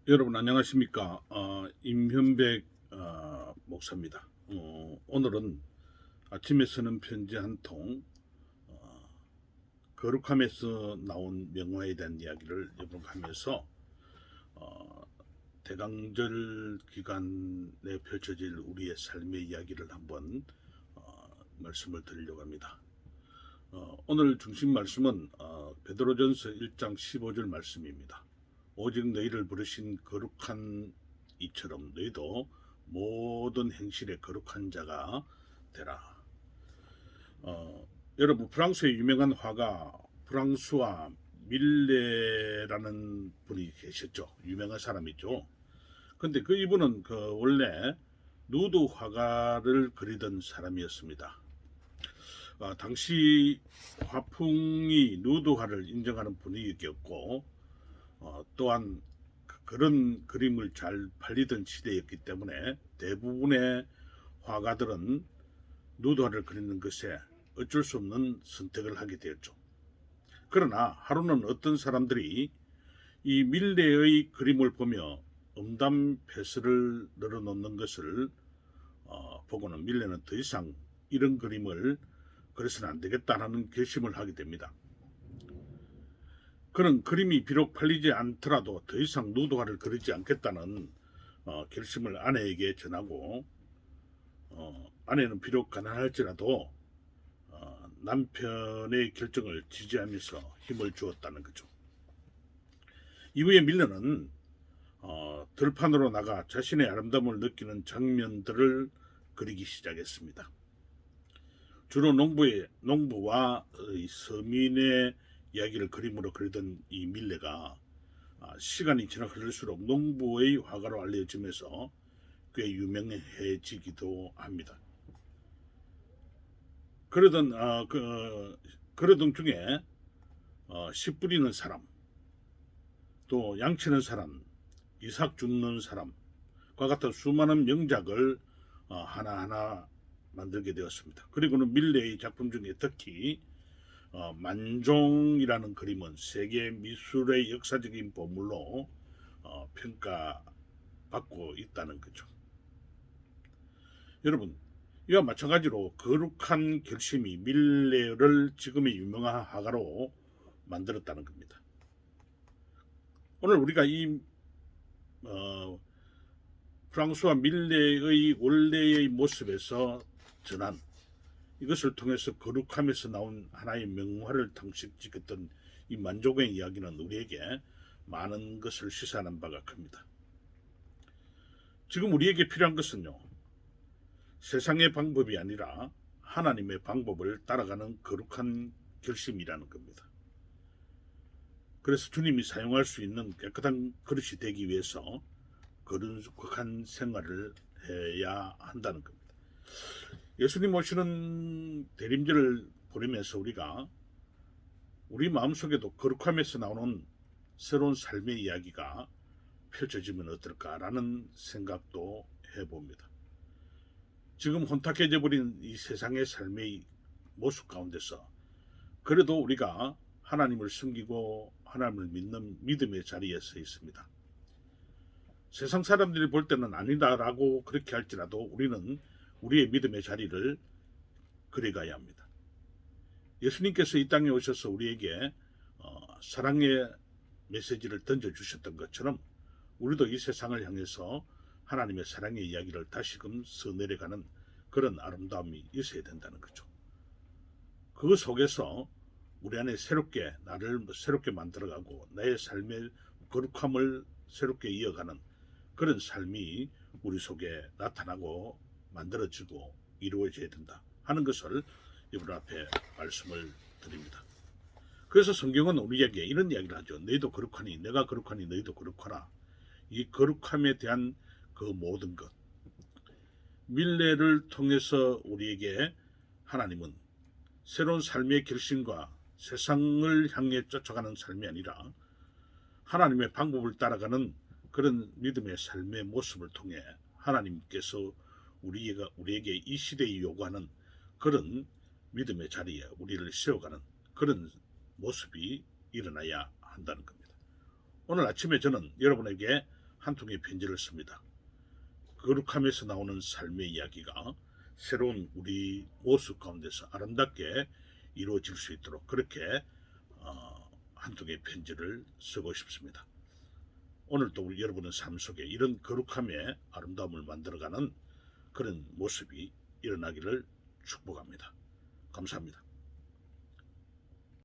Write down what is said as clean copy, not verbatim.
여러분 안녕하십니까? 임현백 목사입니다. 오늘은 아침에 쓰는 편지 한 통, 거룩함에서 나온 명화에 대한 이야기를 여러분과 하면서 어, 대강절 기간에 펼쳐질 우리의 삶의 이야기를 한번 말씀을 드리려고 합니다. 오늘 중심 말씀은 베드로전서 1장 15절 말씀입니다. 오직 너희를 부르신 거룩한 이처럼 너희도 모든 행실에 거룩한 자가 되라. 여러분, 프랑스의 유명한 화가 프랑스와 밀레라는 분이 계셨죠. 유명한 사람이죠. 근데 그 이분은 원래 누드 화가를 그리던 사람이었습니다. 당시 화풍이 누드화를 인정하는 분위기였고, 또한 그런 그림을 잘 팔리던 시대였기 때문에 대부분의 화가들은 누드화를 그리는 것에 어쩔 수 없는 선택을 하게 되었죠. 그러나 하루는 어떤 사람들이 이 밀레의 그림을 보며 음담 패스를 늘어놓는 것을 보고는 밀레는 더 이상 이런 그림을 그래서는 안 되겠다는 결심을 하게 됩니다. 그는 그림이 비록 팔리지 않더라도 더 이상 누드화를 그리지 않겠다는 결심을 아내에게 전하고, 아내는 비록 가난할지라도 남편의 결정을 지지하면서 힘을 주었다는 거죠. 이후에 밀러는 들판으로 나가 자신의 아름다움을 느끼는 장면들을 그리기 시작했습니다. 주로 농부와 서민의 이야기를 그림으로 그리던 이 밀레가 시간이 지나 흐를수록 농부의 화가로 알려지면서 꽤 유명해지기도 합니다. 그러던 중에 씨 뿌리는 사람, 또 양치는 사람, 이삭 줍는 사람과 같은 수많은 명작을 하나하나 만들게 되었습니다. 그리고는 밀레의 작품 중에 특히 만종이라는 그림은 세계 미술의 역사적인 보물로 평가받고 있다는 거죠. 여러분, 이와 마찬가지로 거룩한 결심이 밀레를 지금의 유명한 화가로 만들었다는 겁니다. 오늘 우리가 이 프랑스와 밀레의 원래의 모습에서 전한 이것을 통해서 거룩함에서 나온 하나의 명화를 장식지켰던 이 만족의 이야기는 우리에게 많은 것을 시사하는 바가 큽니다. 지금 우리에게 필요한 것은요, 세상의 방법이 아니라 하나님의 방법을 따라가는 거룩한 결심이라는 겁니다. 그래서 주님이 사용할 수 있는 깨끗한 그릇이 되기 위해서 거룩한 생활을 해야 한다는 겁니다. 예수님 오시는 대림절을 보내면서 우리가 우리 마음속에도 거룩함에서 나오는 새로운 삶의 이야기가 펼쳐지면 어떨까라는 생각도 해봅니다. 지금 혼탁해져 버린 이 세상의 삶의 모습 가운데서 그래도 우리가 하나님을 섬기고 하나님을 믿는 믿음의 자리에 서 있습니다. 세상 사람들이 볼 때는 아니다라고 그렇게 할지라도 우리는 우리의 믿음의 자리를 그려가야 합니다. 예수님께서 이 땅에 오셔서 우리에게 사랑의 메시지를 던져주셨던 것처럼 우리도 이 세상을 향해서 하나님의 사랑의 이야기를 다시금 써내려가는 그런 아름다움이 있어야 된다는 거죠. 그 속에서 우리 안에 새롭게 나를 새롭게 만들어가고 나의 삶의 거룩함을 새롭게 이어가는 그런 삶이 우리 속에 나타나고 만들어지고 이루어져야 된다 하는 것을 여러분 앞에 말씀을 드립니다. 그래서 성경은 우리에게 이런 이야기를 하죠. 너희도 거룩하니 내가 거룩하니 너희도 거룩하라. 이 거룩함에 대한 그 모든 것, 밀레를 통해서 우리에게 하나님은 새로운 삶의 결심과 세상을 향해 쫓아가는 삶이 아니라 하나님의 방법을 따라가는 그런 믿음의 삶의 모습을 통해 하나님께서 우리에게 이 시대에 요구하는 그런 믿음의 자리에 우리를 세워가는 그런 모습이 일어나야 한다는 겁니다. 오늘 아침에 저는 여러분에게 한 통의 편지를 씁니다. 거룩함에서 나오는 삶의 이야기가 새로운 우리 모습 가운데서 아름답게 이루어질 수 있도록 그렇게 한 통의 편지를 쓰고 싶습니다. 오늘도 우리 여러분의 삶 속에 이런 거룩함의 아름다움을 만들어가는 그런 모습이 일어나기를 축복합니다. 감사합니다.